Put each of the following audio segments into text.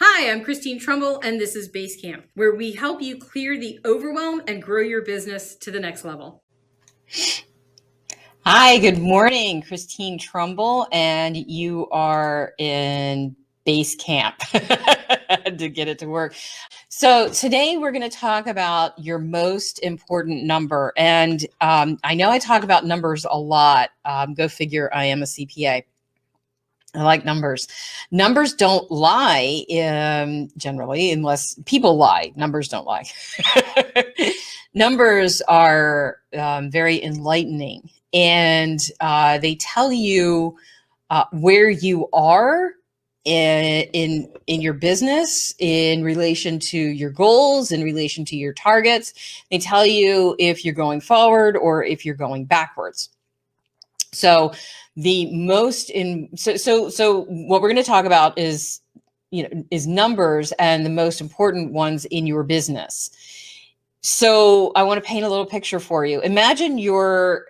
Hi, I'm Christine Trumbull, and this is Basecamp, where we help you clear the overwhelm and grow your business to the next level. Hi, good morning, Christine Trumbull, and you are in Basecamp to get it to work. So today we're going to talk about your most important number. And I know I talk about numbers a lot. Go figure, I am a CPA. I like numbers. Numbers don't lie generally, unless people lie. Numbers don't lie. Numbers are very enlightening, and they tell you where you are in your business in relation to your goals, in relation to your targets. They tell you if you're going forward or if you're going backwards. So what we're going to talk about is numbers and the most important ones in your business. So I want to paint a little picture for you. Imagine you're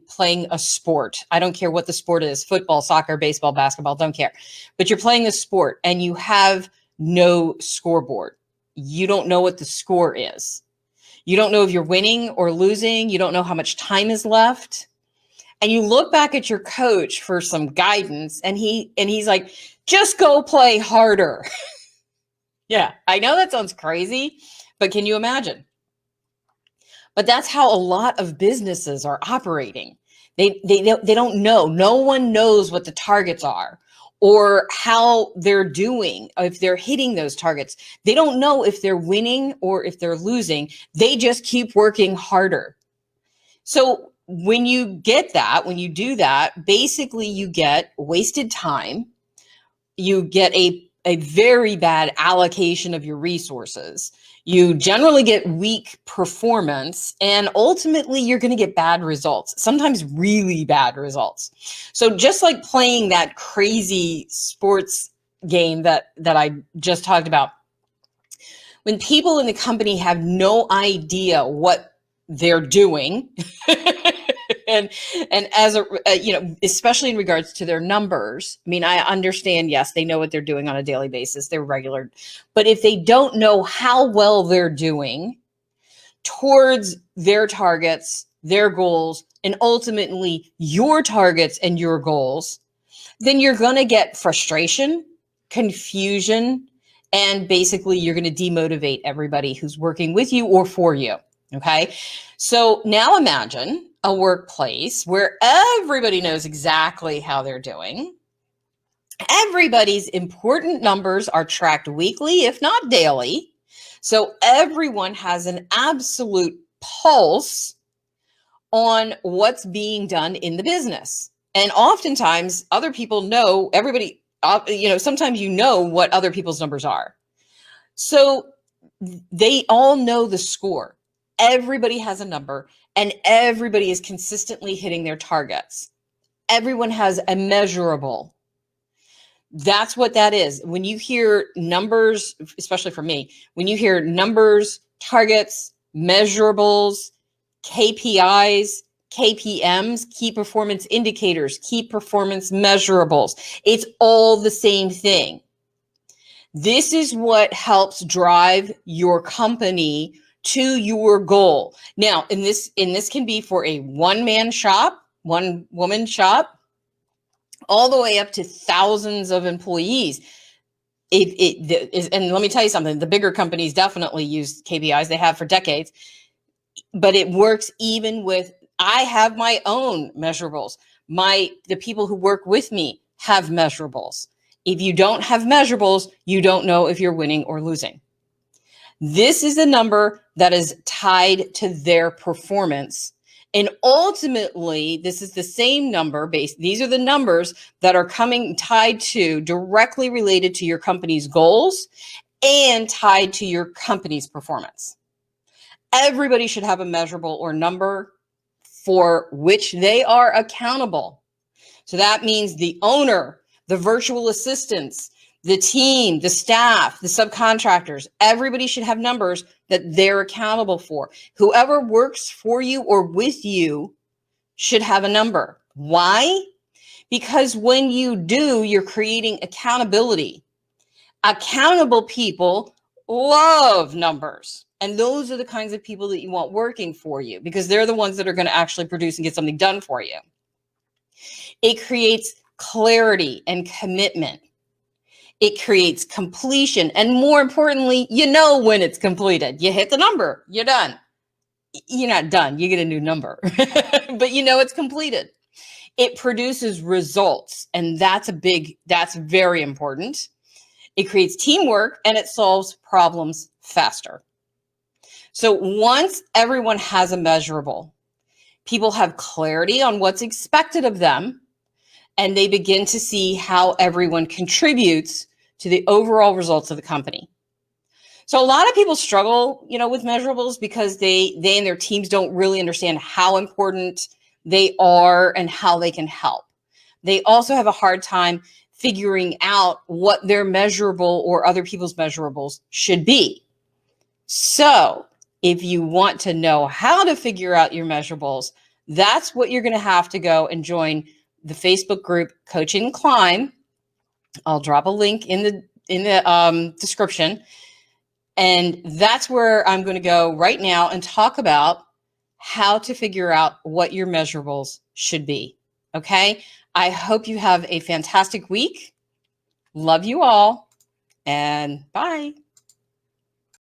playing a sport. I don't care what the sport is, football, soccer, baseball, basketball, don't care. But you're playing a sport and you have no scoreboard. You don't know what the score is. You don't know if you're winning or losing. You don't know how much time is left. And you look back at your coach for some guidance, and he's like, just go play harder. Yeah, I know that sounds crazy, but can you imagine? But that's how a lot of businesses are operating. They don't know. No one knows what the targets are or how they're doing, if they're hitting those targets. They don't know if they're winning or if they're losing. They just keep working harder. So when you get that, when you do that, basically you get wasted time. You get a very bad allocation of your resources. You generally get weak performance, and ultimately you're going to get bad results, sometimes really bad results. So just like playing that crazy sports game that I just talked about, when people in the company have no idea what they're doing, and as a especially in regards to their numbers, I mean, I understand, yes, they know what they're doing on a daily basis, they're regular, but if they don't know how well they're doing towards their targets, their goals, and ultimately your targets and your goals, then you're going to get frustration, confusion, and basically you're going to demotivate everybody who's working with you or for you. Okay. So now imagine a workplace where everybody knows exactly how they're doing. Everybody's important numbers are tracked weekly, if not daily. So everyone has an absolute pulse on what's being done in the business. And oftentimes other people know, everybody, sometimes you know what other people's numbers are. So they all know the score. Everybody has a number and everybody is consistently hitting their targets. Everyone has a measurable. That's what that is. When you hear numbers, especially for me, when you hear numbers, targets, measurables, KPIs, KPMs, key performance indicators, key performance measurables, it's all the same thing. This is what helps drive your company to your goal. Now, in this can be for a one-man shop, one-woman shop, all the way up to thousands of employees. And let me tell you something, the bigger companies definitely use KPIs. They have for decades, but it works even with, I have my own measurables. The people who work with me have measurables. If you don't have measurables, you don't know if you're winning or losing. This is the number that is tied to their performance. And ultimately, this is the same number based. These are the numbers that are tied to, directly related to your company's goals and tied to your company's performance. Everybody should have a measurable or number for which they are accountable. So that means the owner, the virtual assistants, the team, the staff, the subcontractors, everybody should have numbers that they're accountable for. Whoever works for you or with you should have a number. Why? Because when you do, you're creating accountability. Accountable people love numbers. And those are the kinds of people that you want working for you because they're the ones that are going to actually produce and get something done for you. It creates clarity and commitment. It creates completion. And more importantly, you know when it's completed. You hit the number, you're done. You're not done, you get a new number, but you know it's completed. It produces results, and that's very important. It creates teamwork and it solves problems faster. So once everyone has a measurable, people have clarity on what's expected of them, and they begin to see how everyone contributes to the overall results of the company. So a lot of people struggle, with measurables because they and their teams don't really understand how important they are and how they can help. They also have a hard time figuring out what their measurable or other people's measurables should be. So if you want to know how to figure out your measurables, that's what you're going to have to go and join the Facebook group Coaching and Climb. I'll drop a link in the description. And that's where I'm going to go right now and talk about how to figure out what your measurables should be. Okay. I hope you have a fantastic week. Love you all, and bye.